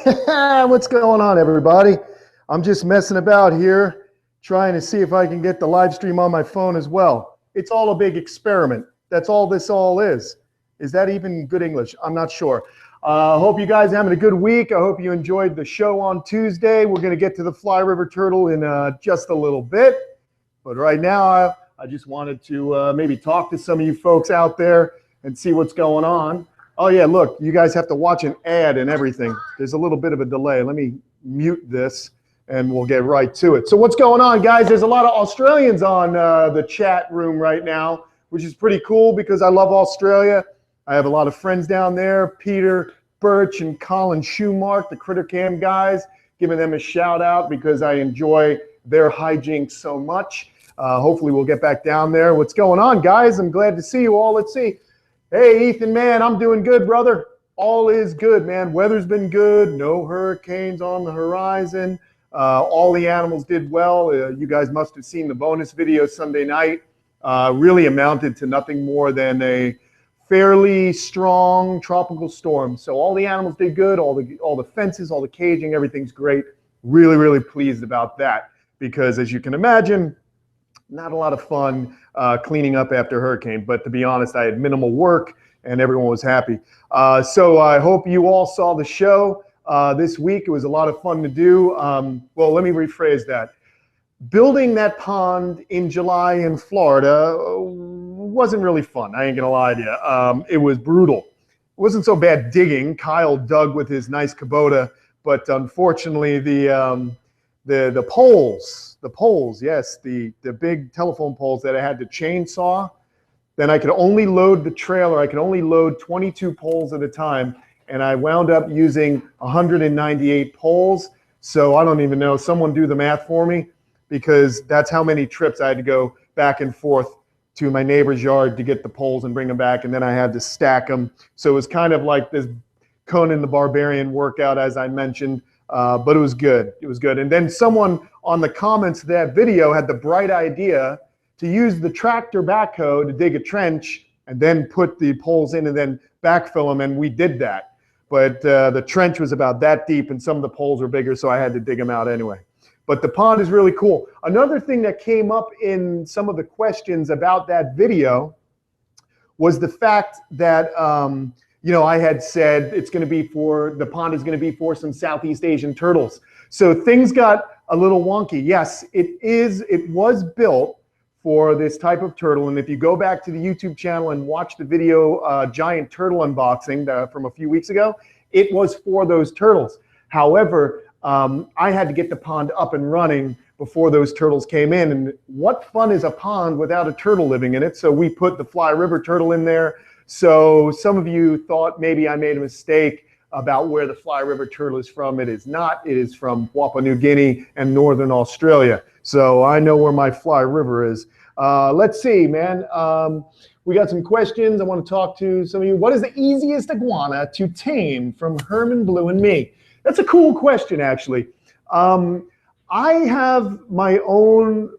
What's going on, everybody? I'm just messing about here, trying to see if I can get the live stream on my phone as well. It's all a big experiment. That's all this all is. Is that even good English? I'm not sure. Hope you guys are having a good week. I hope you enjoyed the show on Tuesday. We're going to get to the Fly River Turtle in just a little bit. But right now, I just wanted to maybe talk to some of you folks out there and see what's going on. Oh, yeah, look, you guys have to watch an ad and everything. There's a little bit of a delay. Let me mute this, and we'll get right to it. So what's going on, guys? There's a lot of Australians on the chat room right now, which is pretty cool because I love Australia. I have a lot of friends down there, Peter Birch and Colin Schumark, the Critter Cam guys, giving them a shout out because I enjoy their hijinks so much. Hopefully we'll get back down there. What's going on, guys? I'm glad to see you all. Let's see. Hey, Ethan, man, I'm doing good, brother. All is good, man. Weather's been good. No hurricanes on the horizon. All the animals did well. You guys must have seen the bonus video Sunday night. Really amounted to nothing more than a fairly strong tropical storm. So all the animals did good. All the fences, all the caging, everything's great. Really, really pleased about that because, as you can imagine, not a lot of fun cleaning up after a hurricane, but to be honest, I had minimal work and everyone was happy. So I hope you all saw the show this week. It was a lot of fun to do. Well, let me rephrase that. Building that pond in July in Florida wasn't really fun. I ain't gonna lie to you. It was brutal. It wasn't so bad digging. Kyle dug with his nice Kubota, but unfortunately the poles, yes, the big telephone poles that I had to chainsaw, then I could only load the trailer. I could only load 22 poles at a time, and I wound up using 198 poles. So I don't even know. Someone do the math for me, because that's how many trips I had to go back and forth to my neighbor's yard to get the poles and bring them back, and then I had to stack them. So it was kind of like this Conan the Barbarian workout, as I mentioned. But it was good. It was good. And then someone on the comments of that video had the bright idea to use the tractor backhoe to dig a trench and then put the poles in and then backfill them, and we did that. But the trench was about that deep and some of the poles were bigger, so I had to dig them out anyway. But the pond is really cool. Another thing that came up in some of the questions about that video was the fact that you know, I had said it's going to be the pond is going to be for some Southeast Asian turtles. So things got a little wonky. Yes, it was built for this type of turtle. And if you go back to the YouTube channel and watch the video giant turtle unboxing from a few weeks ago, it was for those turtles. However, I had to get the pond up and running before those turtles came in. And what fun is a pond without a turtle living in it? So we put the Fly River turtle in there. So some of you thought maybe I made a mistake about where the Fly River turtle is from. It is not. It is from Papua New Guinea and Northern Australia. So I know where my Fly River is. Let's see, man. We got some questions. I want to talk to some of you. What is the easiest iguana to tame? From Herman Blue and me. That's a cool question, actually. I have my own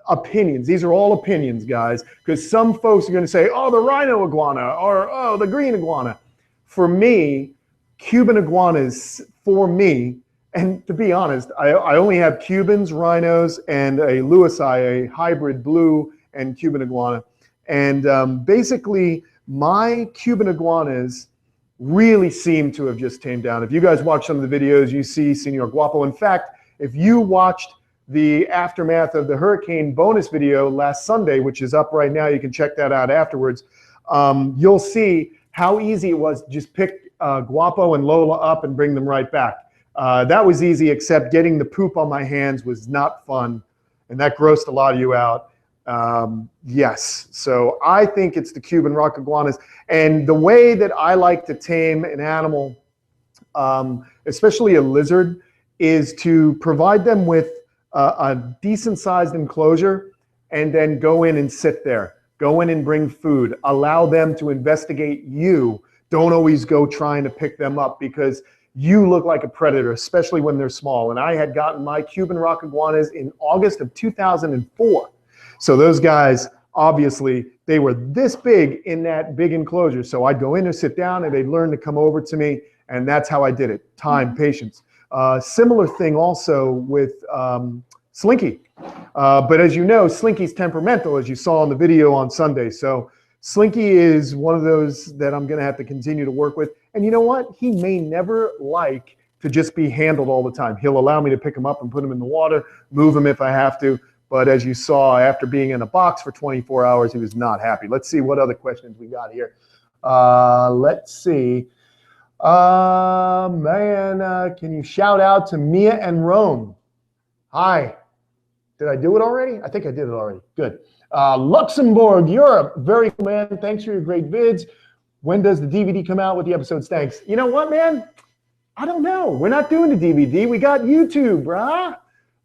opinions. These are all opinions, guys, because some folks are going to say, oh, the rhino iguana, or oh, the green iguana. For me, Cuban iguanas, for me, and to be honest, I only have Cubans, rhinos, and a Lewisii, a hybrid blue and Cuban iguana. And basically, my Cuban iguanas really seem to have just tamed down. If you guys watch some of the videos, you see Señor Guapo. In fact, if you watched the aftermath of the hurricane bonus video last Sunday, which is up right now, you can check that out afterwards, you'll see how easy it was to just pick Guapo and Lola up and bring them right back. That was easy, except getting the poop on my hands was not fun, and that grossed a lot of you out. Yes, so I think it's the Cuban rock iguanas. And the way that I like to tame an animal, especially a lizard, is to provide them with a decent sized enclosure and then go in and sit there. Go in and bring food. Allow them to investigate you. Don't always go trying to pick them up because you look like a predator, especially when they're small. And I had gotten my Cuban rock iguanas in August of 2004. So those guys, obviously, they were this big in that big enclosure. So I'd go in and sit down and they'd learn to come over to me And that's how I did it. Time, patience. Similar thing also with Slinky. But as you know, Slinky's temperamental, as you saw in the video on Sunday. So Slinky is one of those that I'm going to have to continue to work with. And you know what? He may never like to just be handled all the time. He'll allow me to pick him up and put him in the water, move him if I have to. But as you saw, after being in a box for 24 hours, he was not happy. Let's see what other questions we got here. Let's see. Can you shout out to Mia and Rome? Hi. Did I do it already? I think I did it already. Good. Luxembourg, Europe. Very cool, man. Thanks for your great vids. When does the DVD come out with the episodes? Thanks. You know what, man? I don't know. We're not doing the DVD. We got YouTube, brah.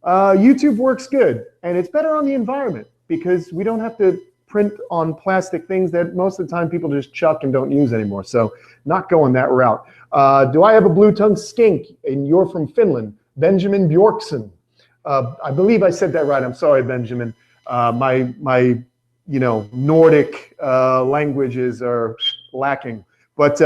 YouTube works good, and it's better on the environment because we don't have to print on plastic things that most of the time people just chuck and don't use anymore. So not going that route. Do I have a blue-tongued skink? And you're from Finland. Benjamin Bjorkson. I believe I said that right. I'm sorry, Benjamin. My Nordic languages are lacking. But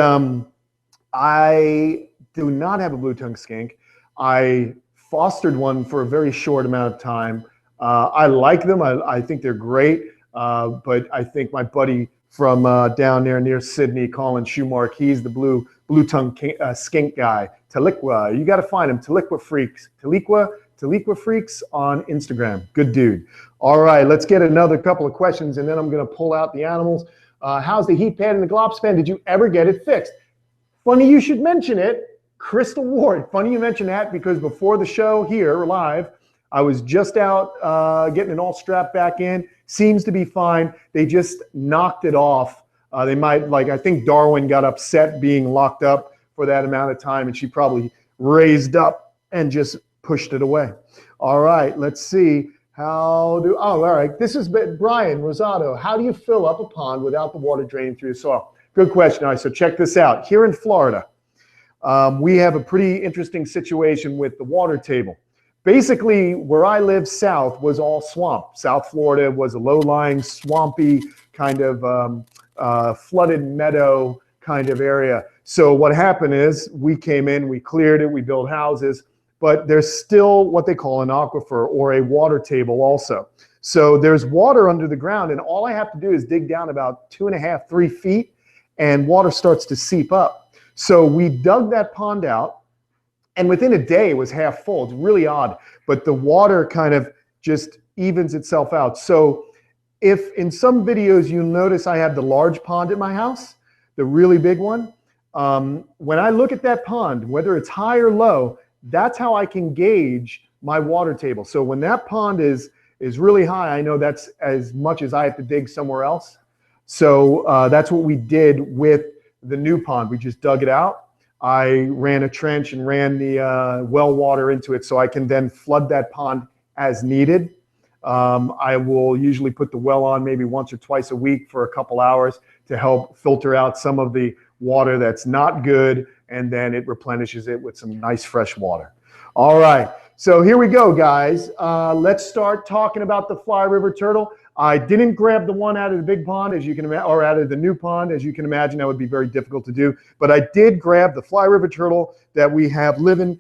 I do not have a blue-tongued skink. I fostered one for a very short amount of time. I like them. I think they're great. But I think my buddy from down there near Sydney, Colin Schumark, he's the blue-tongued skink guy. Taliqua, you got to find him. Taliqua Freaks. Taliqua Freaks on Instagram. Good dude. All right, let's get another couple of questions, and then I'm going to pull out the animals. How's the heat pad and the glops fan? Did you ever get it fixed? Funny you should mention it. Crystal Ward. Funny you mention that because before the show here live, I was just out getting it all strapped back in. Seems to be fine. They just knocked it off. They might, I think Darwin got upset being locked up for that amount of time, and she probably raised up and just pushed it away. All right, let's see. All right. This is Brian Rosado. How do you fill up a pond without the water draining through the soil? Good question. All right, so check this out. Here in Florida, we have a pretty interesting situation with the water table. Basically, where I live south was all swamp. South Florida was a low-lying, swampy kind of flooded meadow kind of area. So what happened is we came in, we cleared it, we built houses, but there's still what they call an aquifer or a water table also. So there's water under the ground, and all I have to do is dig down about 2.5, 3 feet, and water starts to seep up. So we dug that pond out, and within a day it was half full. It's really odd, but the water kind of just evens itself out. So if in some videos you'll notice I have the large pond at my house, the really big one, when I look at that pond, whether it's high or low, that's how I can gauge my water table. So when that pond is really high, I know that's as much as I have to dig somewhere else. So that's what we did with the new pond. We just dug it out. I ran a trench and ran the well water into it so I can then flood that pond as needed. I will usually put the well on maybe once or twice a week for a couple hours to help filter out some of the water that's not good, and then it replenishes it with some nice fresh water. All right, so here we go, guys. Let's start talking about the fly river turtle. I didn't grab the one out of the big pond, as you can imagine, or out of the new pond. As you can imagine, that would be very difficult to do. But I did grab the fly river turtle that we have living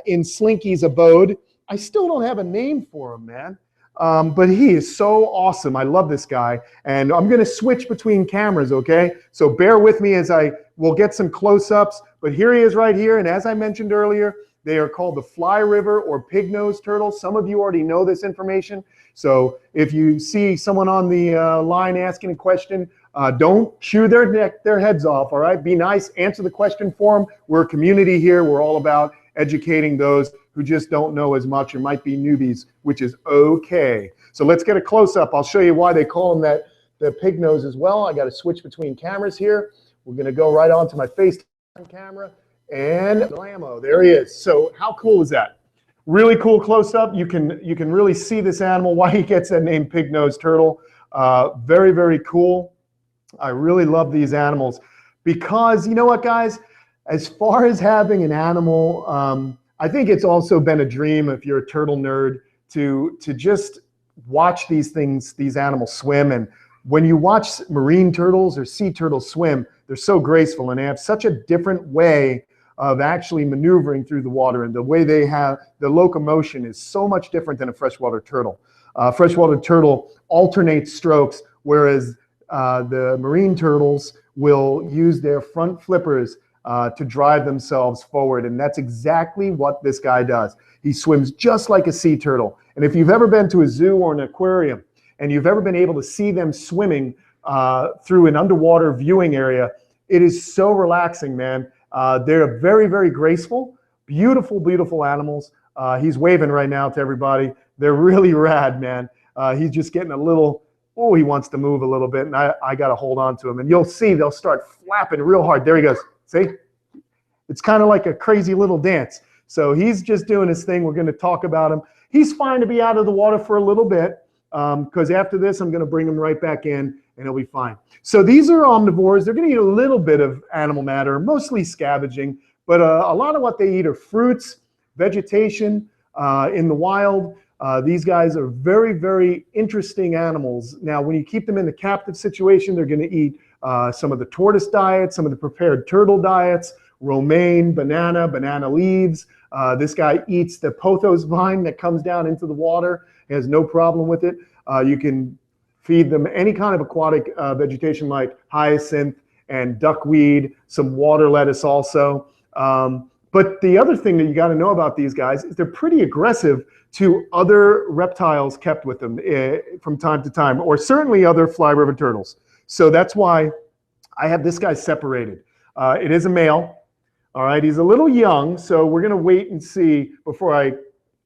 in Slinky's abode. I still don't have a name for him, man. But he is so awesome. I love this guy. And I'm going to switch between cameras, okay? So bear with me as we'll get some close-ups. But here he is right here. And as I mentioned earlier, they are called the fly river or pig-nosed turtles. Some of you already know this information. So if you see someone on the line asking a question, don't chew their heads off, all right? Be nice. Answer the question for them. We're a community here. We're all about educating those who just don't know as much or might be newbies, which is okay. So let's get a close-up. I'll show you why they call them that, the pig nose as well. I got to switch between cameras here. We're going to go right on to my FaceTime camera. And blammo, there he is. So how cool is that? Really cool close-up. You can really see this animal, why he gets that name pig-nosed turtle. Very, very cool. I really love these animals because, you know what, guys? As far as having an animal, I think it's also been a dream if you're a turtle nerd to just watch these things, these animals swim. And when you watch marine turtles or sea turtles swim, they're so graceful and they have such a different way of actually maneuvering through the water, and the way they have the locomotion is so much different than a freshwater turtle. Freshwater turtle alternates strokes, whereas the marine turtles will use their front flippers to drive themselves forward, and that's exactly what this guy does. He swims just like a sea turtle. And if you've ever been to a zoo or an aquarium and you've ever been able to see them swimming through an underwater viewing area, it is so relaxing, man. They're very, very graceful, beautiful, beautiful animals. He's waving right now to everybody. They're really rad, man. He's just getting a little, oh, he wants to move a little bit, and I got to hold on to him. And you'll see they'll start flapping real hard. There he goes. See? It's kind of like a crazy little dance. So he's just doing his thing. We're going to talk about him. He's fine to be out of the water for a little bit, because after this, I'm going to bring him right back in, and he'll be fine. So these are omnivores. They're going to eat a little bit of animal matter, mostly scavenging, but a lot of what they eat are fruits, vegetation in the wild. These guys are very, very interesting animals. Now, when you keep them in the captive situation, they're going to eat some of the tortoise diet, some of the prepared turtle diets, romaine, banana leaves. This guy eats the pothos vine that comes down into the water. He has no problem with it. You can feed them any kind of aquatic vegetation like hyacinth and duckweed, some water lettuce also. But the other thing that you got to know about these guys is they're pretty aggressive to other reptiles kept with them from time to time, or certainly other fly river turtles. So that's why I have this guy separated. It is a male. All right, he's a little young, so we're going to wait and see before I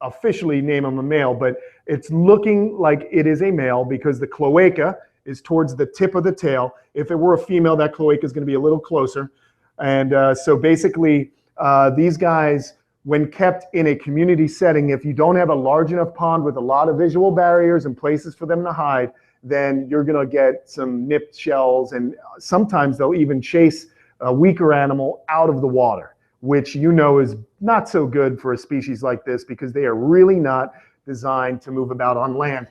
officially name him a male, but it's looking like it is a male because the cloaca is towards the tip of the tail. If it were a female, that cloaca is going to be a little closer. And so basically, these guys, when kept in a community setting, if you don't have a large enough pond with a lot of visual barriers and places for them to hide, then you're going to get some nipped shells, and sometimes they'll even chase a weaker animal out of the water, which you know is not so good for a species like this because they are really not designed to move about on land.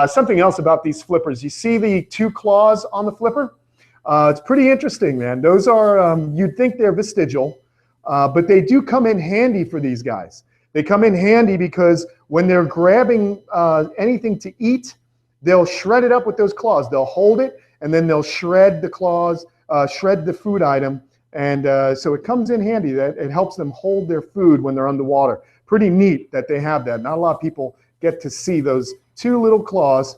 Something else about these flippers, you see the two claws on the flipper? It's pretty interesting, man. Those are, you'd think they're vestigial, but they do come in handy for these guys. They come in handy because when they're grabbing anything to eat, they'll shred it up with those claws. They'll hold it, and then they'll shred the claws, shred the food item, and so it comes in handy that it helps them hold their food when they're underwater. Pretty neat that they have that. Not a lot of people get to see those two little claws.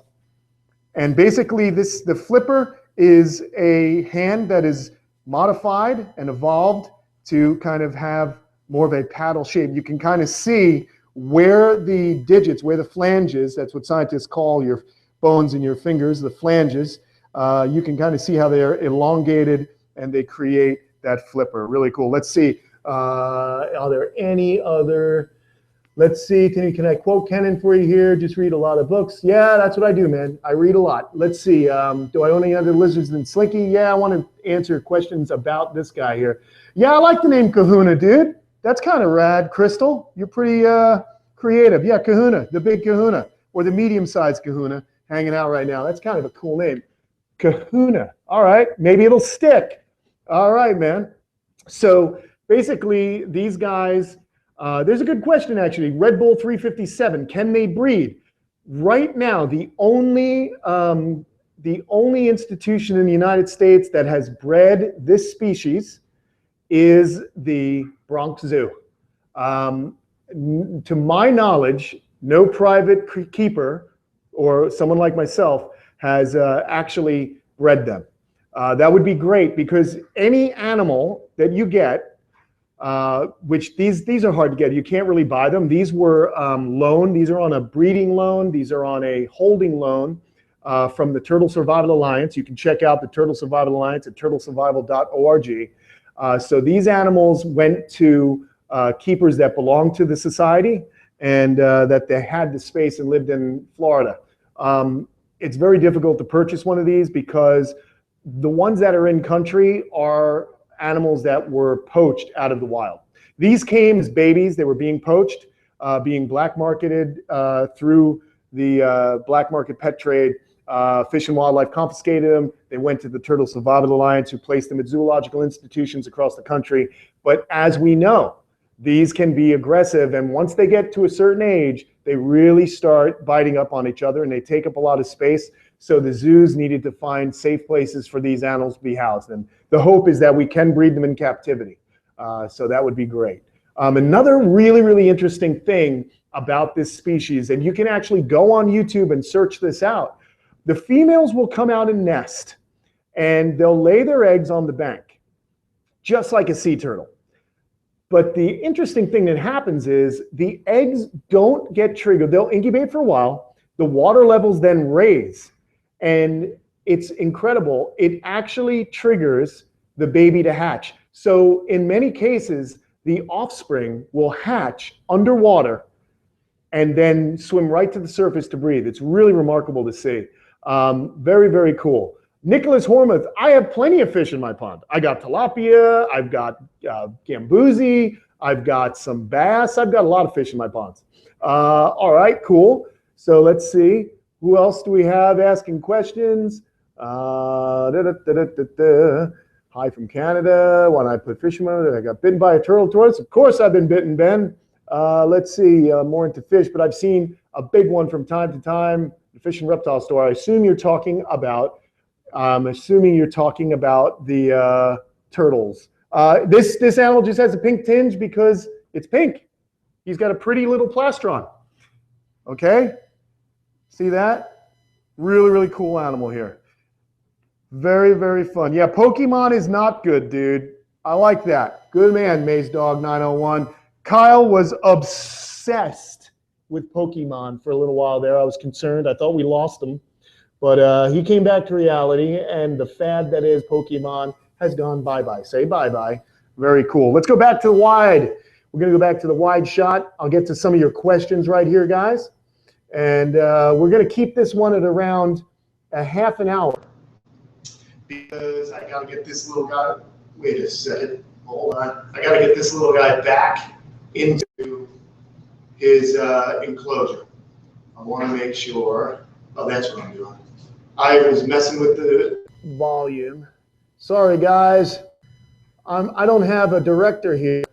And basically the flipper is a hand that is modified and evolved to kind of have more of a paddle shape. You can kind of see where the digits, where the flanges, that's what scientists call your bones in your fingers, the flanges, you can kind of see how they're elongated and they create that flipper. Really cool. Let's see. Are there any other? Let's see. Can I quote Kenan for you here? Just read a lot of books. Yeah, that's what I do, man. I read a lot. Let's see. Do I own any other lizards than Slinky? Yeah, I want to answer questions about this guy here. Yeah, I like the name Kahuna, dude. That's kind of rad. Crystal, you're pretty creative. Yeah, Kahuna, the big Kahuna, or the medium-sized Kahuna hanging out right now. That's kind of a cool name. Kahuna. All right, maybe it'll stick. All right, man. So basically, these guys, there's a good question actually. Red Bull 357, can they breed? Right now, the only institution in the United States that has bred this species is the Bronx Zoo. To my knowledge, no private keeper or someone like myself has actually bred them. That would be great because any animal that you get, which these are hard to get, you can't really buy them. These were loaned. These are on a breeding loan. These are on a holding loan from the Turtle Survival Alliance. You can check out the Turtle Survival Alliance at turtlesurvival.org. So these animals went to keepers that belonged to the society and that they had the space and lived in Florida. It's very difficult to purchase one of these because the ones that are in country are animals that were poached out of the wild. These came as babies. They were being poached, being black marketed through the black market pet trade. Fish and Wildlife confiscated them. They went to the Turtle Survival Alliance, who placed them at zoological institutions across the country, But as we know, these can be aggressive, and once they get to a certain age, they really start biting up on each other and they take up a lot of space. So the zoos needed to find safe places for these animals to be housed. And the hope is that we can breed them in captivity. So that would be great. Another really, really interesting thing about this species, and you can actually go on YouTube and search this out. The females will come out and nest, and they'll lay their eggs on the bank, just like a sea turtle. But the interesting thing that happens is the eggs don't get triggered. They'll incubate for a while. The water levels then raise. And it's incredible. It actually triggers the baby to hatch. So in many cases, the offspring will hatch underwater and then swim right to the surface to breathe. It's really remarkable to see. Very, very cool. Nicholas Hormuth, I have plenty of fish in my pond. I got tilapia, I've got gambuzi, I've got some bass, I've got a lot of fish in my ponds. All right, cool. So let's see, who else do we have asking questions? Hi from Canada, when I put fish in my, I got bitten by a turtle tortoise. Of course I've been bitten, Ben. Let's see, more into fish, but I've seen a big one from time to time, the fish and reptile store. I assume you're talking about the turtles. This animal just has a pink tinge because it's pink. He's got a pretty little plastron. Okay? See that? Really, really cool animal here. Very, very fun. Yeah, Pokemon is not good, dude. I like that. Good man, Maze Dog 901. Kyle was obsessed with Pokemon for a little while there. I was concerned. I thought we lost him. But he came back to reality, and the fad that is Pokemon has gone bye-bye. Say bye-bye. Very cool. Let's go back to the wide. We're going to go back to the wide shot. I'll get to some of your questions right here, guys. And we're going to keep this one at around a half an hour. Because I got to get this little guy, wait a second, hold on. I got to get this little guy back into his enclosure. I want to make sure, oh, that's what I'm doing. I was messing with the volume. Sorry, guys. I don't have a director here.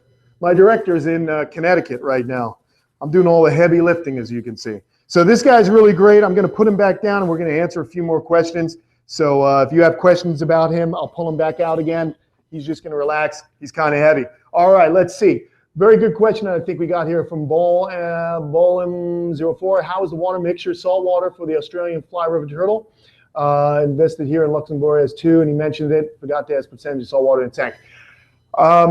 My director's in Connecticut right now. I'm doing all the heavy lifting, as you can see. So this guy's really great. I'm going to put him back down, and we're going to answer a few more questions. So if you have questions about him, I'll pull him back out again. He's just going to relax. He's kind of heavy. All right, let's see. Very good question I think we got here from Bolem04. How is the water mixture saltwater for the Australian fly river turtle? Invested here in Luxembourg as two, and he mentioned it. Forgot to ask percentage of saltwater in the tank.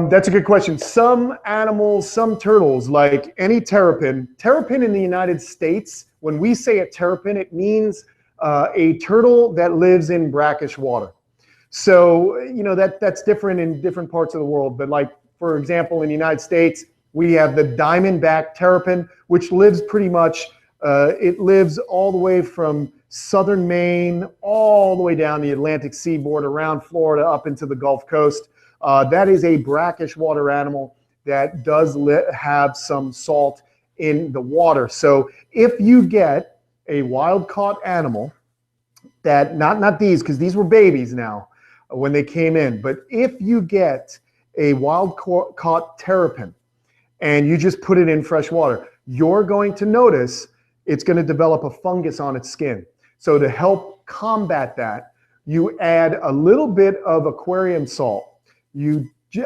That's a good question. Some animals, some turtles, like any terrapin in the United States, when we say a terrapin, it means a turtle that lives in brackish water. So, you know, that's different in different parts of the world. But like, for example, in the United States, we have the Diamondback Terrapin, which lives pretty much, it lives all the way from southern Maine, all the way down the Atlantic seaboard, around Florida, up into the Gulf Coast. That is a brackish water animal that does have some salt in the water. So if you get a wild-caught animal that, not these, because these were babies now when they came in, but if you get a wild-caught terrapin and you just put it in fresh water, you're going to notice it's going to develop a fungus on its skin. So to help combat that, you add a little bit of aquarium salt.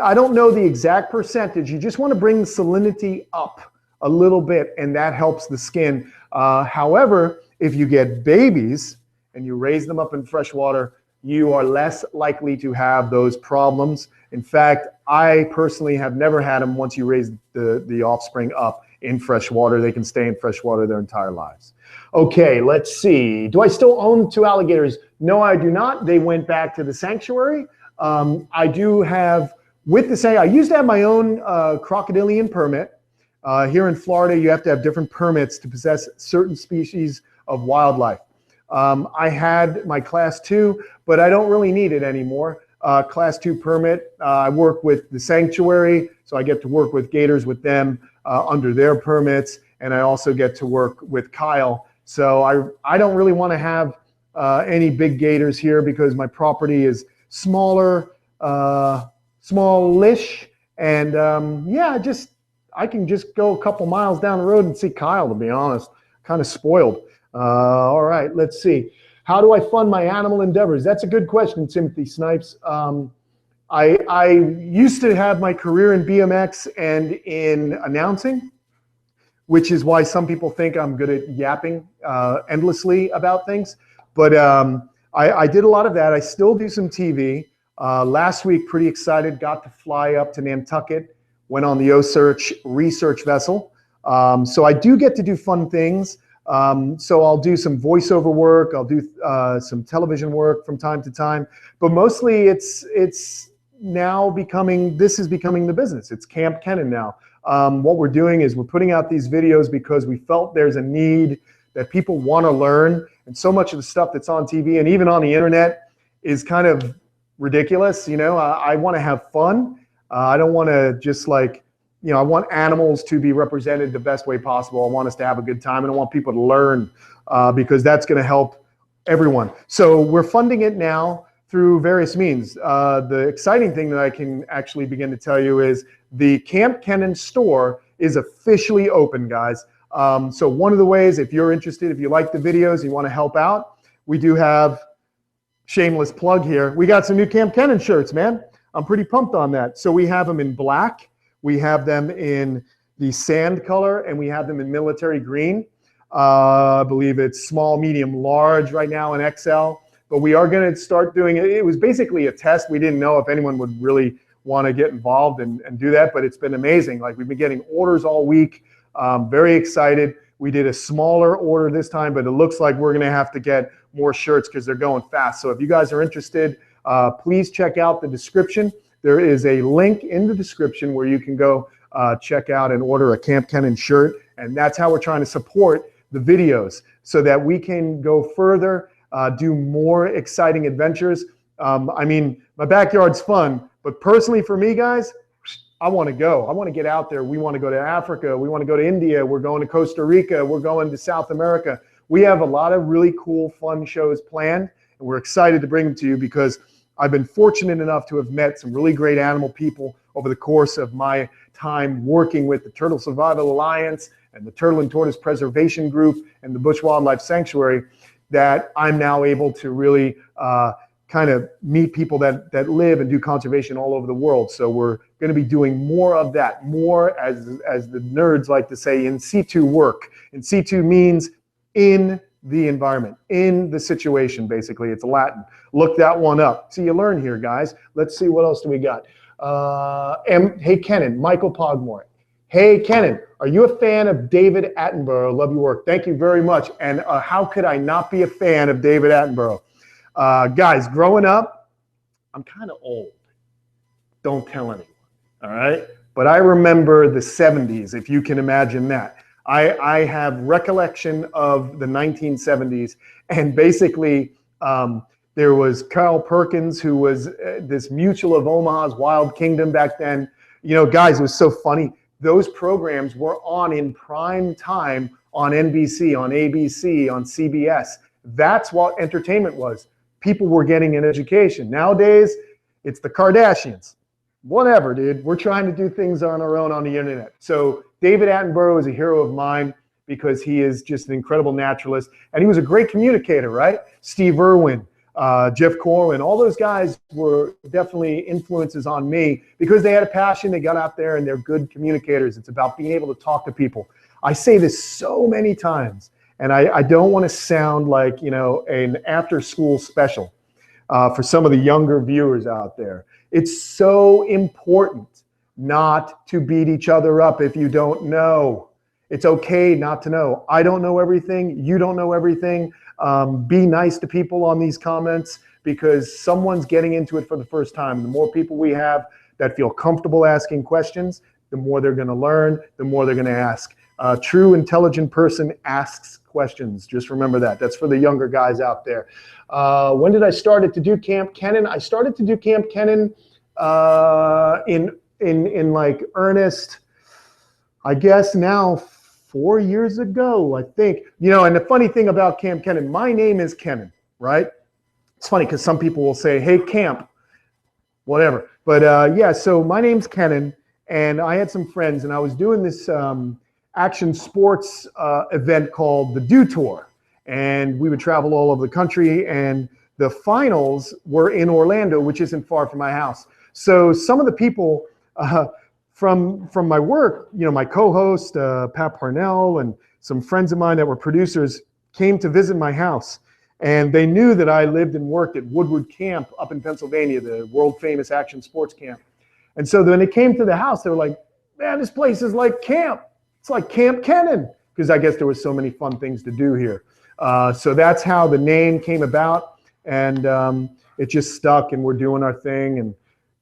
I don't know the exact percentage. You just want to bring the salinity up a little bit, and that helps the skin. However, if you get babies and you raise them up in fresh water, you are less likely to have those problems. In fact, I personally have never had them. Once you raise the offspring up in fresh water, they can stay in fresh water their entire lives. Okay, let's see. Do I still own 2 alligators? No, I do not. They went back to the sanctuary. I do have, with the sanctuary, I used to have my own crocodilian permit. Here in Florida, you have to have different permits to possess certain species of wildlife. I had my class 2, but I don't really need it anymore. Class 2 permit. I work with the sanctuary, so I get to work with gators with them under their permits, and I also get to work with Kyle. So I don't really want to have any big gators here because my property is smaller, smallish, And yeah, I can just go a couple miles down the road and see Kyle, to be honest. Kind of spoiled. All right, let's see. How do I fund my animal endeavors? That's a good question, Timothy Snipes. I used to have my career in BMX and in announcing, which is why some people think I'm good at yapping endlessly about things. But I did a lot of that. I still do some TV. Last week, pretty excited, got to fly up to Nantucket, went on the OSearch research vessel. So I do get to do fun things. So I'll do some voiceover work. I'll do some television work from time to time. But mostly it's now this is becoming the business. It's Kamp Kenan now. What we're doing is we're putting out these videos because we felt there's a need that people want to learn. And so much of the stuff that's on TV and even on the internet is kind of ridiculous. You know, I want to have fun. I don't want to just like, you know, I want animals to be represented the best way possible. I want us to have a good time, and I want people to learn because that's going to help everyone. So we're funding it now through various means. The exciting thing that I can actually begin to tell you is the Kamp Kenan store is officially open, guys. So one of the ways, if you're interested, if you like the videos, you want to help out, we do have, shameless plug here, we got some new Kamp Kenan shirts, man. I'm pretty pumped on that. So we have them in black, we have them in the sand color, and we have them in military green. I believe it's small, medium, large right now in XL. But we are going to start doing it. It was basically a test. We didn't know if anyone would really want to get involved and do that, but it's been amazing. Like, we've been getting orders all week. Very excited. We did a smaller order this time, but it looks like we're going to have to get more shirts because they're going fast. So if you guys are interested, please check out the description. There is a link in the description where you can go check out and order a Kamp Kenan shirt. And that's how we're trying to support the videos so that we can go further, do more exciting adventures. I mean, my backyard's fun, but personally for me, guys, I want to go. I want to get out there. We want to go to Africa. We want to go to India. We're going to Costa Rica. We're going to South America. We have a lot of really cool, fun shows planned, and we're excited to bring them to you because I've been fortunate enough to have met some really great animal people over the course of my time working with the Turtle Survival Alliance and the Turtle and Tortoise Preservation Group and the Bush Wildlife Sanctuary, that I'm now able to really kind of meet people that live and do conservation all over the world. So we're going to be doing more of that, more, as the nerds like to say, in situ work. In situ means in the environment, in the situation, basically. It's Latin. Look that one up. So you learn here, guys. Let's see, what else do we got? Hey, Kenan, Michael Pogmore. Hey, Kenan, are you a fan of David Attenborough? Love your work. Thank you very much. And how could I not be a fan of David Attenborough? Guys, growing up, I'm kind of old. Don't tell anyone, all right? But I remember the 70s, if you can imagine that. I have recollection of the 1970s, and basically there was Carl Perkins, who was this Mutual of Omaha's Wild Kingdom back then. You know, guys, it was so funny. Those programs were on in prime time on NBC, on ABC, on CBS. That's what entertainment was. People were getting an education. Nowadays, it's the Kardashians. Whatever, dude. We're trying to do things on our own on the internet. So David Attenborough is a hero of mine because he is just an incredible naturalist. And he was a great communicator, right? Steve Irwin, Jeff Corwin, all those guys were definitely influences on me because they had a passion. They got out there and they're good communicators. It's about being able to talk to people. I say this so many times, and I don't want to sound like, you know, an after-school special for some of the younger viewers out there. It's so important not to beat each other up if you don't know. It's okay not to know. I don't know everything. You don't know everything. Be nice to people on these comments because someone's getting into it for the first time. The more people we have that feel comfortable asking questions, the more they're going to learn, the more they're going to ask. A true intelligent person asks questions. Just remember that. That's for the younger guys out there. When did I start to do Kamp Kenan? I started to do Kamp Kenan in like earnest, I guess now 4 years ago, I think. You know, and the funny thing about Kamp Kenan, my name is Kenan, right? It's funny because some people will say, hey, Kamp, whatever. But yeah, so my name's Kenan. And I had some friends, and I was doing this action sports event called the Do Tour. And we would travel all over the country, and the finals were in Orlando, which isn't far from my house. So some of the people from my work, you know, my co-host, Pat Parnell, and some friends of mine that were producers came to visit my house. And they knew that I lived and worked at Woodward Camp up in Pennsylvania, the world famous action sports camp. And so when they came to the house, they were like, man, this place is like camp. It's like Kamp Kenan, because I guess there was so many fun things to do here. So that's how the name came about, and it just stuck, and we're doing our thing and,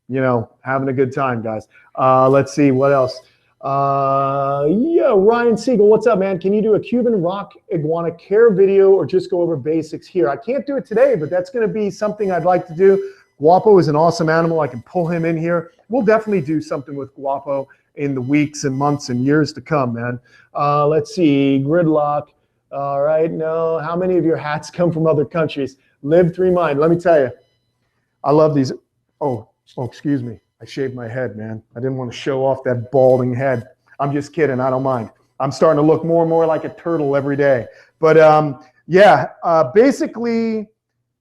you know, having a good time, guys. Let's see, what else? Yeah, Ryan Siegel, what's up, man? Can you do a Cuban rock iguana care video or just go over basics here? I can't do it today, but that's going to be something I'd like to do. Guapo is an awesome animal. I can pull him in here. We'll definitely do something with Guapo in the weeks and months and years to come, man. Let's see, Gridlock. All right, no. How many of your hats come from other countries? Live 3 Mind. Let me tell you, I love these. Oh, excuse me. I shaved my head, man. I didn't want to show off that balding head. I'm just kidding. I don't mind. I'm starting to look more and more like a turtle every day. But yeah, basically,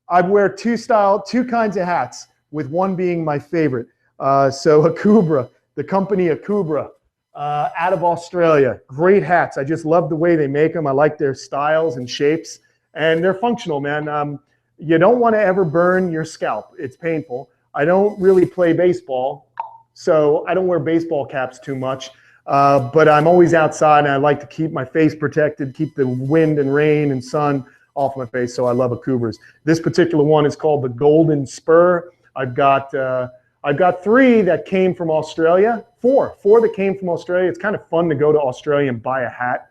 I wear two kinds of hats, with one being my favorite. So Akubra, the company Akubra, out of Australia. Great hats. I just love the way they make them. I like their styles and shapes, and they're functional, man. You don't want to ever burn your scalp. It's painful. I don't really play baseball, so I don't wear baseball caps too much, but I'm always outside, and I like to keep my face protected, keep the wind and rain and sun off my face, so I love Akubras. This particular one is called the Golden Spur. I've got 3 that came from Australia, 4 that came from Australia. It's kind of fun to go to Australia and buy a hat.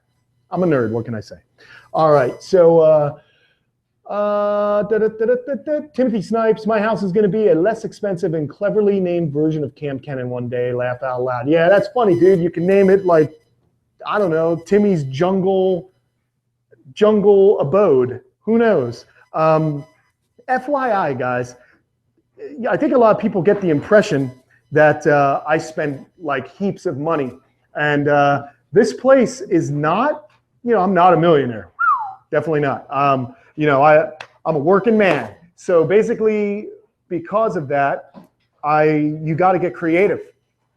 I'm a nerd, what can I say? All right, so Timothy Snipes, my house is going to be a less expensive and cleverly named version of Kamp Kenan one day. Laugh out loud. Yeah, that's funny, dude. You can name it like, I don't know, Timmy's Jungle Abode. Who knows? FYI, guys, I think a lot of people get the impression that I spend like heaps of money. And this place is not, you know, I'm not a millionaire. Definitely not. You know, I'm a working man. So basically, because of that, you got to get creative.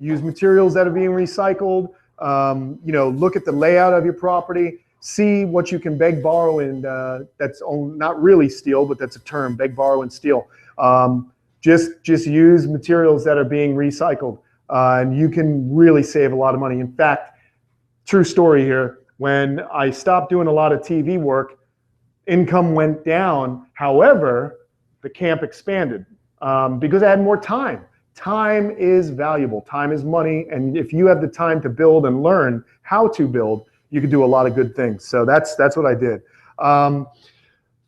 Use materials that are being recycled. You know, look at the layout of your property. See what you can beg, borrow, and that's not really steal, but that's a term, beg, borrow, and steal. Just use materials that are being recycled, and you can really save a lot of money. In fact, true story here, when I stopped doing a lot of TV work, income went down. However, the camp expanded because I had more time. Time is valuable. Time is money. And if you have the time to build and learn how to build, you can do a lot of good things. So that's what I did.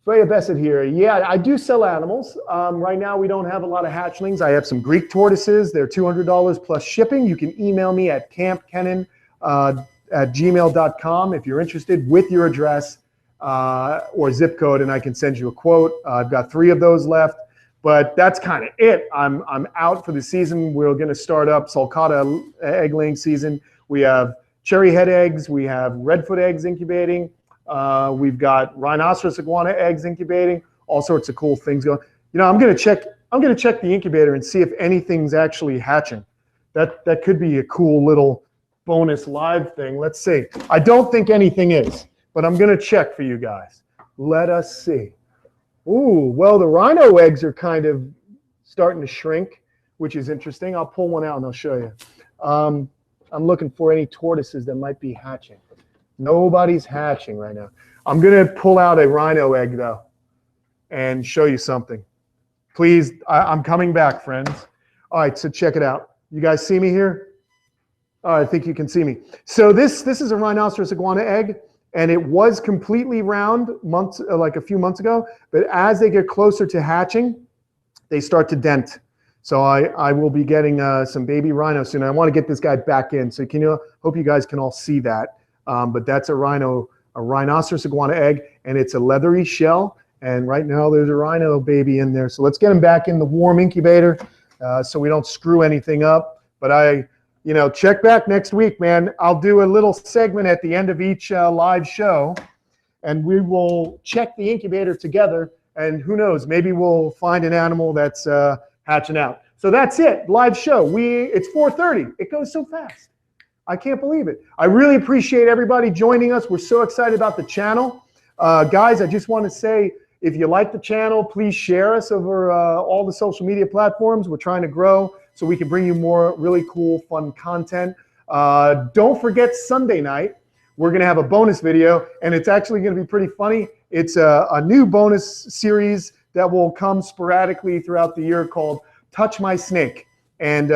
Freya Bessett here. Yeah, I do sell animals. Right now, we don't have a lot of hatchlings. I have some Greek tortoises. They're $200 plus shipping. You can email me at kampkenan@gmail.com if you're interested, with your address or zip code, and I can send you a quote. I've got 3 of those left, but that's kind of it. I'm out for the season. We're going to start up sulcata egg laying season. We have cherry head eggs. We have redfoot eggs incubating. We've got rhinoceros iguana eggs incubating. All sorts of cool things going. You know, I'm going to check the incubator and see if anything's actually hatching. That could be a cool little bonus live thing. Let's see. I don't think anything is, but I'm going to check for you guys. Let us see. Ooh, well, the rhino eggs are kind of starting to shrink, which is interesting. I'll pull one out and I'll show you. I'm looking for any tortoises that might be hatching. Nobody's hatching right now. I'm going to pull out a rhino egg, though, and show you something. Please, I'm coming back, friends. All right, so check it out. You guys see me here? I think you can see me. So this is a rhinoceros iguana egg, and it was completely round like a few months ago, but as they get closer to hatching, they start to dent. So I will be getting some baby rhinos soon. I want to get this guy back in, so hope you guys can all see that. But that's a rhinoceros iguana egg, and it's a leathery shell, and right now there's a rhino baby in there. So let's get him back in the warm incubator so we don't screw anything up. But check back next week, man. I'll do a little segment at the end of each live show, and we will check the incubator together, and who knows, maybe we'll find an animal that's hatching out. So that's it, live show. It's 4:30. It goes so fast. I can't believe it. I really appreciate everybody joining us. We're so excited about the channel. Guys, I just want to say, if you like the channel, please share us over all the social media platforms. We're trying to grow so we can bring you more really cool, fun content. Don't forget Sunday night, we're going to have a bonus video, and it's actually going to be pretty funny. It's a new bonus series that will come sporadically throughout the year called Touch My Snake. And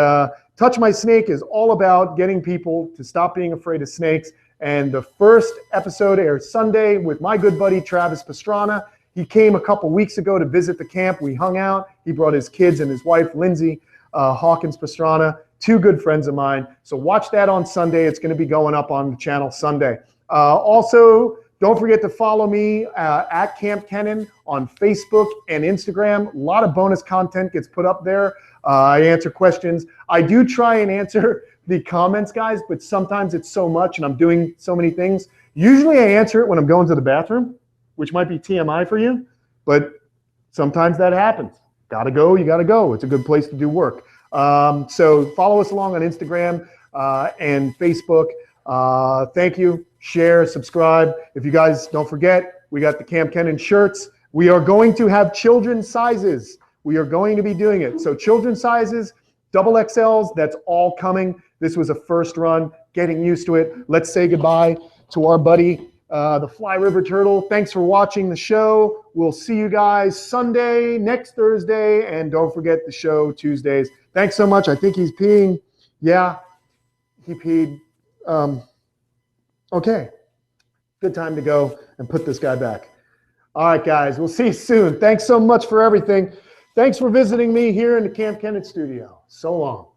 Touch My Snake is all about getting people to stop being afraid of snakes. And the first episode airs Sunday with my good buddy, Travis Pastrana. He came a couple weeks ago to visit the camp. We hung out. He brought his kids and his wife, Lindsay Hawkins Pastrana, two good friends of mine. So watch that on Sunday. It's going to be going up on the channel Sunday. Also, don't forget to follow me at Kamp Kenan on Facebook and Instagram. A lot of bonus content gets put up there. I answer questions. I do try and answer the comments, guys, but sometimes it's so much and I'm doing so many things. Usually I answer it when I'm going to the bathroom, which might be TMI for you, but sometimes that happens. Gotta go, you gotta go. It's a good place to do work. So follow us along on Instagram and Facebook. Thank you. Share, subscribe. If you guys don't forget, we got the Kamp Kenan shirts. We are going to have children's sizes. We are going to be doing it. So children's sizes, double XLs, that's all coming. This was a first run, getting used to it. Let's say goodbye to our buddy, the Fly River Turtle. Thanks for watching the show. We'll see you guys Sunday, next Thursday, and don't forget the show Tuesdays. Thanks so much. I think he's peeing. Yeah, he peed. Okay, good time to go and put this guy back. All right, guys, we'll see you soon. Thanks so much for everything. Thanks for visiting me here in the Kamp Kenan studio. So long.